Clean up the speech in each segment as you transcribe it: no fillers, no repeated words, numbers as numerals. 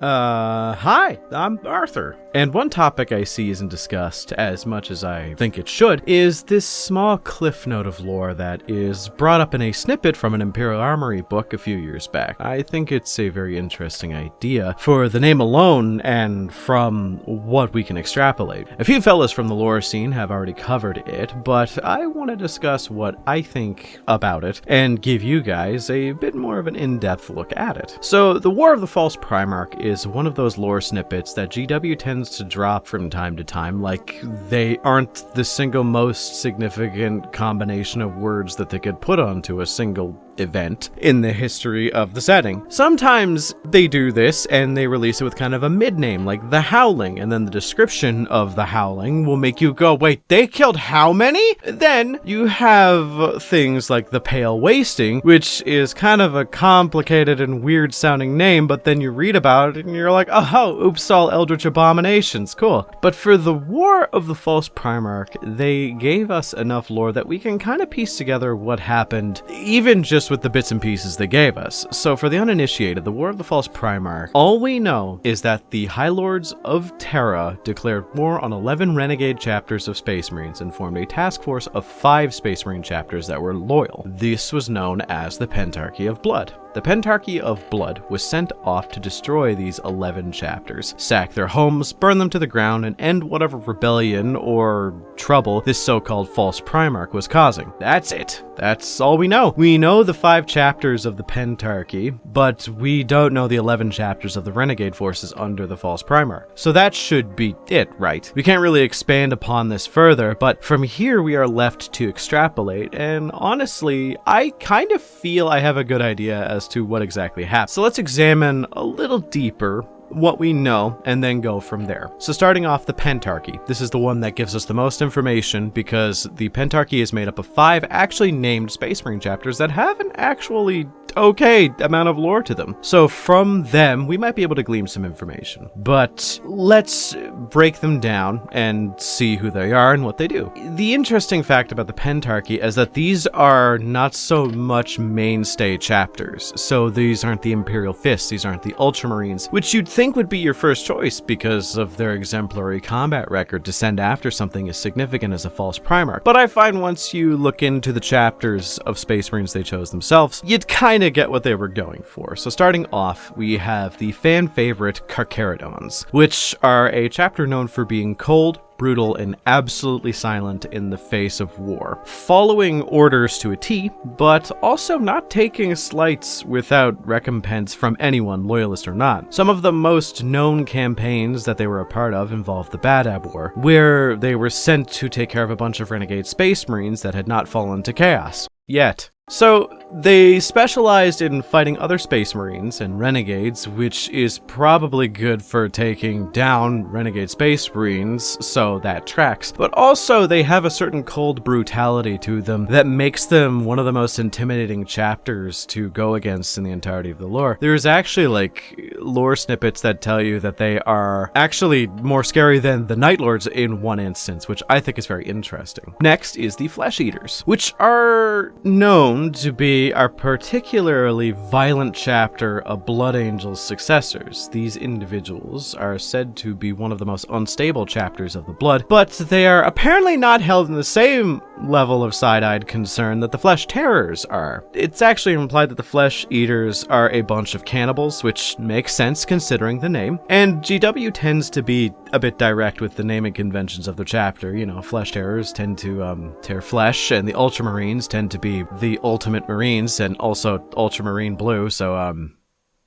Hi, I'm Arthur. And one topic I see isn't discussed as much as I think it should is this small cliff note of lore that is brought up in a snippet from an Imperial Armory book a few years back. I think it's a very interesting idea for the name alone and from what we can extrapolate. A few fellas from the lore scene have already covered it, but I want to discuss what I think about it and give you guys a bit more of an in-depth look at it. So, the War of the False Primarch is one of those lore snippets that GW tends to drop from time to time, like they aren't the single most significant combination of words that they could put onto a single event in the history of the setting. Sometimes they do this and they release it with kind of a mid-name, like The Howling, and then the description of The Howling will make you go, wait, they killed how many? Then you have things like The Pale Wasting, which is kind of a complicated and weird sounding name, but then you read about it and you're like, oh, oops, all Eldritch Abominations, cool. But for the War of the False Primarch, they gave us enough lore that we can kind of piece together what happened, even just with the bits and pieces they gave us. So for the uninitiated, the War of the False Primarch, all we know is that the High Lords of Terra declared war on 11 renegade chapters of Space Marines and formed a task force of 5 Space Marine chapters that were loyal. This was known as the Pentarchy of Blood. The Pentarchy of Blood was sent off to destroy these 11 chapters, sack their homes, burn them to the ground, and end whatever rebellion or trouble this so-called False Primarch was causing. That's it. That's all we know. We know the 5 chapters of the Pentarchy, but we don't know the 11 chapters of the renegade forces under the False Primarch. So that should be it, right? We can't really expand upon this further, but from here we are left to extrapolate, and honestly, I kind of feel I have a good idea as to what exactly happened. So let's examine a little deeper what we know and then go from there. So starting off, the Pentarchy. This is the one that gives us the most information because the Pentarchy is made up of 5 actually named Space Marine chapters that have an actually okay amount of lore to them. So from them, we might be able to glean some information. But let's break them down and see who they are and what they do. The interesting fact about the Pentarchy is that these are not so much mainstay chapters. So these aren't the Imperial Fists, these aren't the Ultramarines, which you'd think would be your first choice because of their exemplary combat record to send after something as significant as a False Primarch. But I find once you look into the chapters of Space Marines they chose themselves, you'd kind of get what they were going for. So starting off, we have the fan favorite Carceradons, which are a chapter known for being cold, brutal, and absolutely silent in the face of war, following orders to a T, but also not taking slights without recompense from anyone, loyalist or not. Some of the most known campaigns that they were a part of involved the Badab War, where they were sent to take care of a bunch of renegade Space Marines that had not fallen to chaos yet. So they specialized in fighting other Space Marines and renegades, which is probably good for taking down renegade Space Marines, so that tracks. But also they have a certain cold brutality to them that makes them one of the most intimidating chapters to go against in the entirety of the lore. There's actually like lore snippets that tell you that they are actually more scary than the Night Lords in one instance, which I think is very interesting. Next is the Flesh Eaters, which are known to be our particularly violent chapter of Blood Angel's successors. These individuals are said to be one of the most unstable chapters of the Blood, but they are apparently not held in the same level of side-eyed concern that the Flesh Terrors are. It's actually implied that the Flesh Eaters are a bunch of cannibals, which makes sense considering the name, and GW tends to be a bit direct with the naming conventions of the chapter. You know, Flesh Terrors tend to tear flesh, and the Ultramarines tend to be the Ultimate Marines, and also Ultramarine Blue, so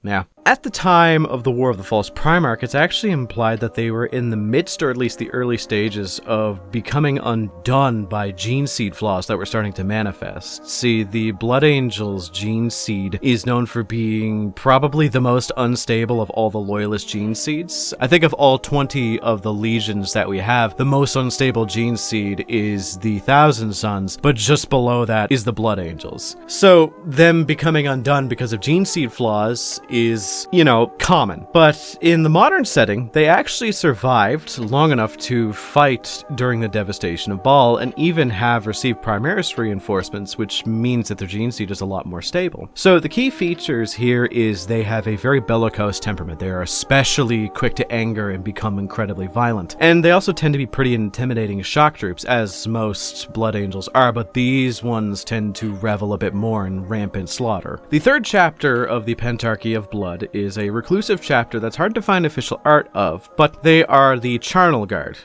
yeah. At the time of the War of the False Primarch, it's actually implied that they were in the midst, or at least the early stages, of becoming undone by gene seed flaws that were starting to manifest. See, the Blood Angel's gene seed is known for being probably the most unstable of all the Loyalist gene seeds. I think of all 20 of the legions that we have, the most unstable gene seed is the Thousand Sons, but just below that is the Blood Angels. So, them becoming undone because of gene seed flaws is is, common. But in the modern setting, they actually survived long enough to fight during the devastation of Baal and even have received Primaris reinforcements, which means that their gene seed is a lot more stable. So the key features here is they have a very bellicose temperament. They are especially quick to anger and become incredibly violent. And they also tend to be pretty intimidating shock troops, as most Blood Angels are, but these ones tend to revel a bit more in rampant slaughter. The third chapter of the Pentarchy of Blood is a reclusive chapter that's hard to find official art of, but they are the Charnel Guard.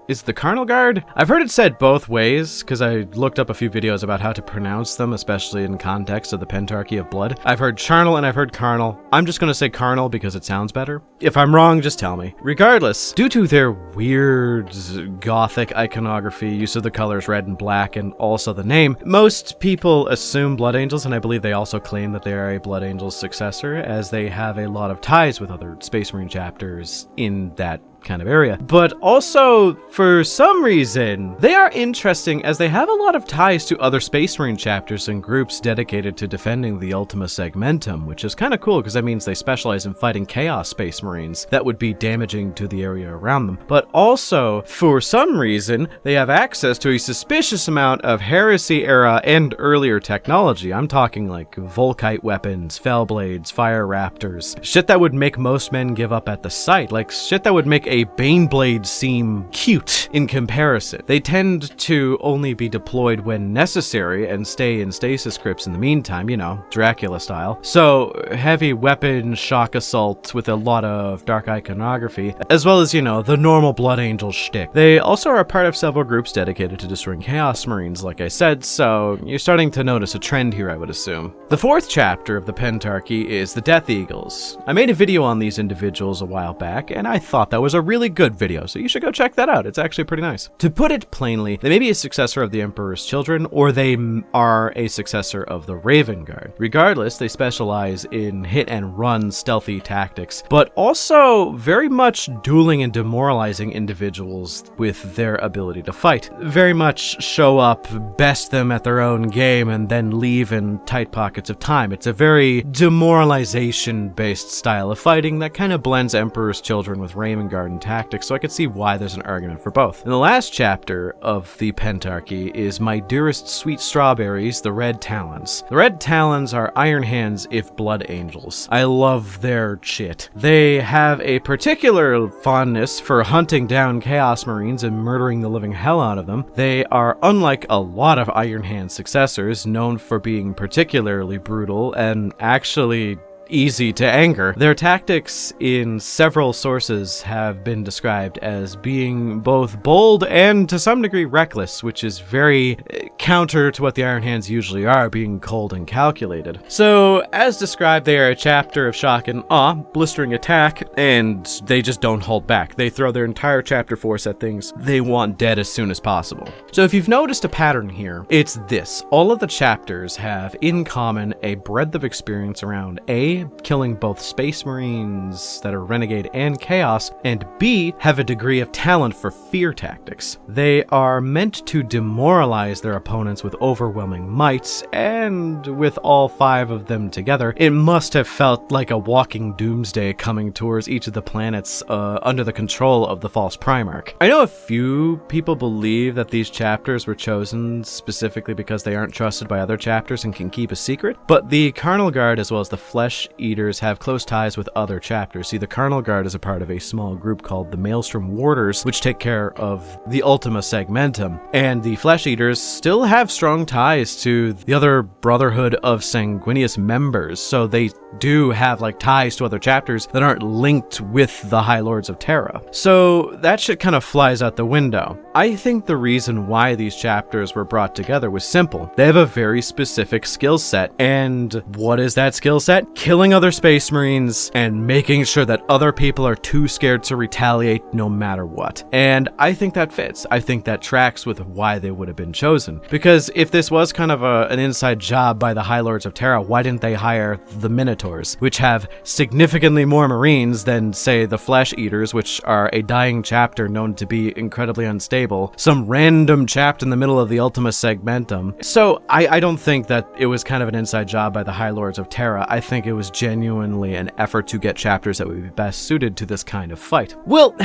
Is it the Carnal Guard? I've heard it said both ways, because I looked up a few videos about how to pronounce them, especially in context of the Pentarchy of Blood. I've heard Charnel and I've heard Carnal. I'm just going to say Carnal because it sounds better. If I'm wrong, just tell me. Regardless, due to their weird gothic iconography, use of the colors red and black, and also the name, most people assume Blood Angels, and I believe they also claim that they are a Blood Angels successor, as they have a lot of ties with other Space Marine chapters in that kind of area. But also, for some reason, they are interesting as they have a lot of ties to other Space Marine chapters and groups dedicated to defending the Ultima Segmentum, which is kind of cool because that means they specialize in fighting Chaos Space Marines that would be damaging to the area around them. But also, for some reason, they have access to a suspicious amount of Heresy era and earlier technology. I'm talking like Volkite weapons, Fellblades, Fire Raptors, shit that would make most men give up at the sight, like shit that would make a Baneblade seem cute in comparison. They tend to only be deployed when necessary and stay in stasis crypts in the meantime, Dracula style. So heavy weapon shock assault with a lot of dark iconography, as well as, the normal Blood Angel shtick. They also are a part of several groups dedicated to destroying Chaos Marines, like I said, so you're starting to notice a trend here, I would assume. The fourth chapter of the Pentarchy is the Death Eagles. I made a video on these individuals a while back, and I thought that was a really good video, so you should go check that out. It's actually pretty nice. To put it plainly, they may be a successor of the Emperor's Children, or they are a successor of the Raven Guard. Regardless, they specialize in hit and run stealthy tactics, but also very much dueling and demoralizing individuals with their ability to fight. Very much show up, best them at their own game, and then leave in tight pockets of time. It's a very demoralization-based style of fighting that kind of blends Emperor's Children with Raven Guard and tactics, so I could see why there's an argument for both. And the last chapter of the Pentarchy is My Dearest Sweet Strawberries, the Red Talons. The Red Talons are Iron Hands if Blood Angels. I love their shit. They have a particular fondness for hunting down Chaos Marines and murdering the living hell out of them. They are unlike a lot of Iron Hand successors, known for being particularly brutal and actually easy to anger. Their tactics in several sources have been described as being both bold and to some degree reckless, which is very counter to what the Iron Hands usually are, being cold and calculated. So, as described, they are a chapter of shock and awe, blistering attack, and they just don't hold back. They throw their entire chapter force at things they want dead as soon as possible. So if you've noticed a pattern here, it's this. All of the chapters have in common a breadth of experience around A, killing both Space Marines that are Renegade and Chaos, and B, have a degree of talent for fear tactics. They are meant to demoralize their opponents with overwhelming might, and with all 5 of them together, it must have felt like a walking doomsday coming towards each of the planets under the control of the False Primarch. I know a few people believe that these chapters were chosen specifically because they aren't trusted by other chapters and can keep a secret, but the Carnal Guard as well as the Flesh Eaters have close ties with other chapters. See, the Carnal Guard is a part of a small group called the Maelstrom Warders, which take care of the Ultima Segmentum, and the Flesh Eaters still have strong ties to the other Brotherhood of Sanguinius members, so they do have ties to other chapters that aren't linked with the High Lords of Terra. So that shit kind of flies out the window. I think the reason why these chapters were brought together was simple. They have a very specific skill set, and what is that skill set? Killing other Space Marines and making sure that other people are too scared to retaliate no matter what. And I think that fits. I think that tracks with why they would have been chosen. Because if this was kind of an inside job by the High Lords of Terra, why didn't they hire the Minotaur Minotaurs, which have significantly more Marines than, say, the Flesh Eaters, which are a dying chapter known to be incredibly unstable, some random chapter in the middle of the Ultima Segmentum. So I don't think that it was kind of an inside job by the High Lords of Terra. I think it was genuinely an effort to get chapters that would be best suited to this kind of fight. Well,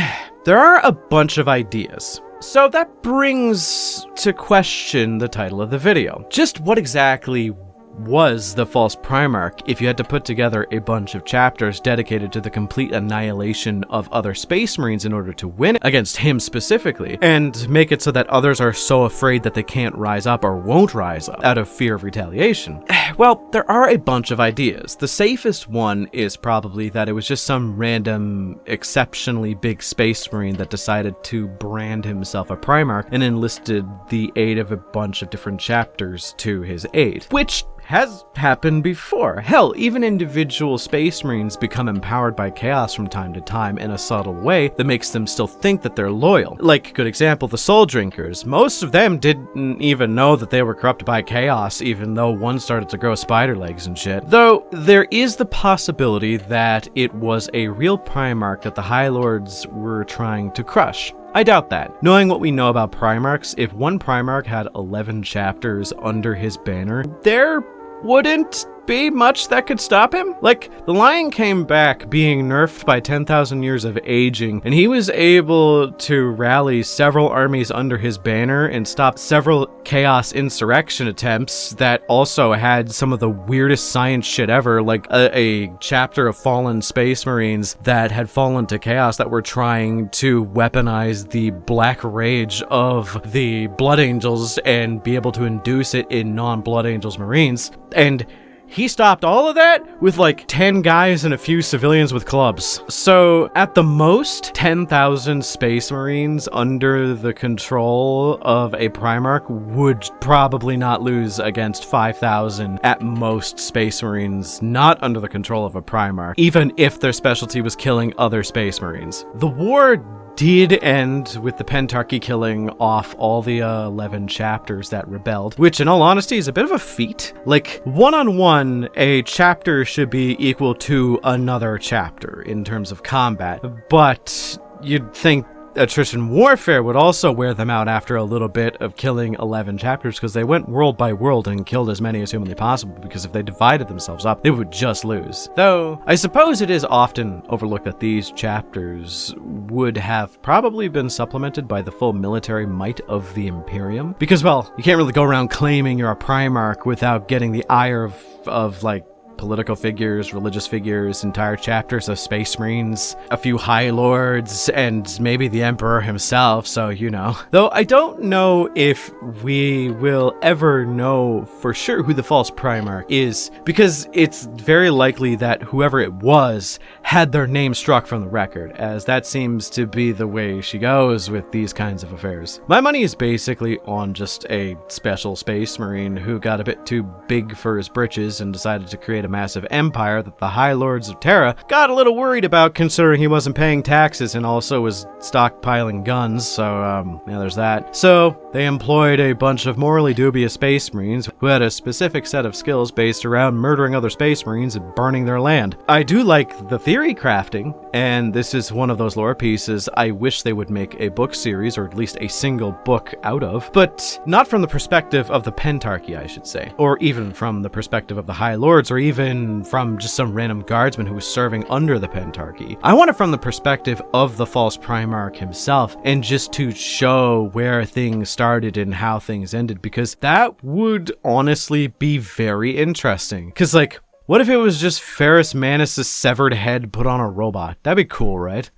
there are a bunch of ideas. So that brings to question the title of the video. Just what exactly was the False Primarch if you had to put together a bunch of chapters dedicated to the complete annihilation of other Space Marines in order to win against him specifically, and make it so that others are so afraid that they can't rise up or won't rise up out of fear of retaliation? Well, there are a bunch of ideas. The safest one is probably that it was just some random, exceptionally big Space Marine that decided to brand himself a Primarch and enlisted the aid of a bunch of different chapters to his aid, which has happened before. Hell, even individual Space Marines become empowered by chaos from time to time in a subtle way that makes them still think that they're loyal. Like, good example, the Soul Drinkers. Most of them didn't even know that they were corrupted by chaos, even though one started to grow spider legs and shit. Though, there is the possibility that it was a real Primarch that the High Lords were trying to crush. I doubt that. Knowing what we know about Primarchs, if one Primarch had 11 chapters under his banner, there wouldn't be much that could stop him. Like, the Lion came back being nerfed by 10,000 years of aging, and he was able to rally several armies under his banner and stop several chaos insurrection attempts that also had some of the weirdest science shit ever, like a chapter of fallen Space Marines that had fallen to chaos that were trying to weaponize the black rage of the Blood Angels and be able to induce it in non-Blood Angels Marines. And he stopped all of that with like 10 guys and a few civilians with clubs. So at the most, 10,000 Space Marines under the control of a Primarch would probably not lose against 5,000 at most Space Marines not under the control of a Primarch, even if their specialty was killing other Space Marines. The war did end with the Pentarchy killing off all the 11 chapters that rebelled, which in all honesty is a bit of a feat. Like, one-on-one, a chapter should be equal to another chapter in terms of combat, but you'd think attrition warfare would also wear them out after a little bit of killing 11 chapters, because they went world by world and killed as many as humanly possible, because if they divided themselves up, they would just lose. Though, I suppose it is often overlooked that these chapters would have probably been supplemented by the full military might of the Imperium, because, well, you can't really go around claiming you're a Primarch without getting the ire of like, political figures, religious figures, entire chapters of Space Marines, a few High Lords, and maybe the Emperor himself, so you know. Though I don't know if we will ever know for sure who the False Primarch is, because it's very likely that whoever it was had their name struck from the record, as that seems to be the way she goes with these kinds of affairs. My money is basically on just a special Space Marine who got a bit too big for his britches and decided to create a massive empire that the High Lords of Terra got a little worried about, considering he wasn't paying taxes and also was stockpiling guns, so yeah, there's that. So they employed a bunch of morally dubious Space Marines who had a specific set of skills based around murdering other Space Marines and burning their land. I do like the theory crafting, and this is one of those lore pieces I wish they would make a book series, or at least a single book out of, but not from the perspective of the Pentarchy, I should say, or even from the perspective of the High Lords, or even from just some random guardsman who was serving under the Pentarchy. I want it from the perspective of the False Primarch himself, and just to show where things started and how things ended, because that would honestly be very interesting. Because, like, what if it was just Ferrus Manus' severed head put on a robot? That'd be cool, right?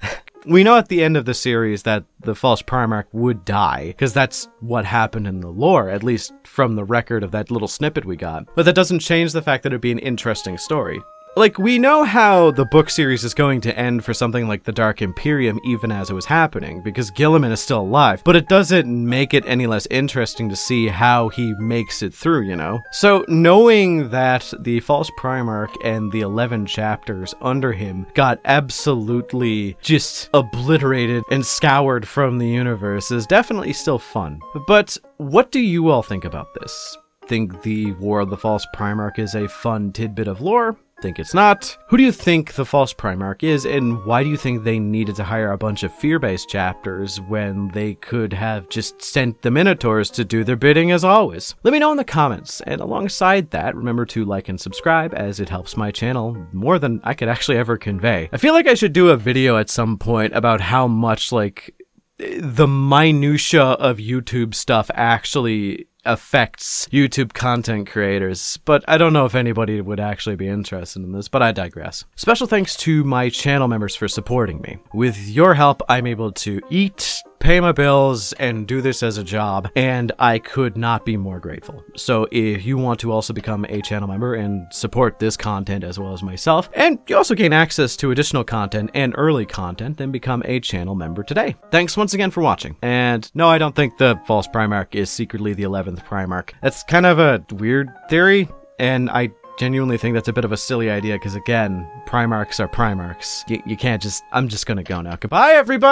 We know at the end of the series that the False Primarch would die, because that's what happened in the lore, at least from the record of that little snippet we got. But that doesn't change the fact that it'd be an interesting story. Like, we know how the book series is going to end for something like the Dark Imperium even as it was happening, because Guilliman is still alive, but it doesn't make it any less interesting to see how he makes it through, you know? So, knowing that the False Primarch and the 11 chapters under him got absolutely just obliterated and scoured from the universe is definitely still fun. But what do you all think about this? Think the War of the False Primarch is a fun tidbit of lore? think it's not. Who do you think the false Primarch is, and why do you think they needed to hire a bunch of fear-based chapters when they could have just sent the Minotaurs to do their bidding as always? Let me know in the comments, and alongside that, remember to like and subscribe as it helps my channel more than I could actually ever convey. I feel like I should do a video at some point about how much, like, the minutia of YouTube stuff actually affects YouTube content creators, but I don't know if anybody would actually be interested in this, but I digress. Special thanks to my channel members for supporting me. With your help, I'm able to eat, pay my bills, and do this as a job, and I could not be more grateful. So if you want to also become a channel member and support this content as well as myself, and you also gain access to additional content and early content, then become a channel member today. Thanks once again for watching. And no, I don't think the false Primarch is secretly the 11th Primarch. That's kind of a weird theory, and I genuinely think that's a bit of a silly idea because, again, Primarchs are Primarchs. You can't just... I'm just gonna go now. Goodbye, everybody!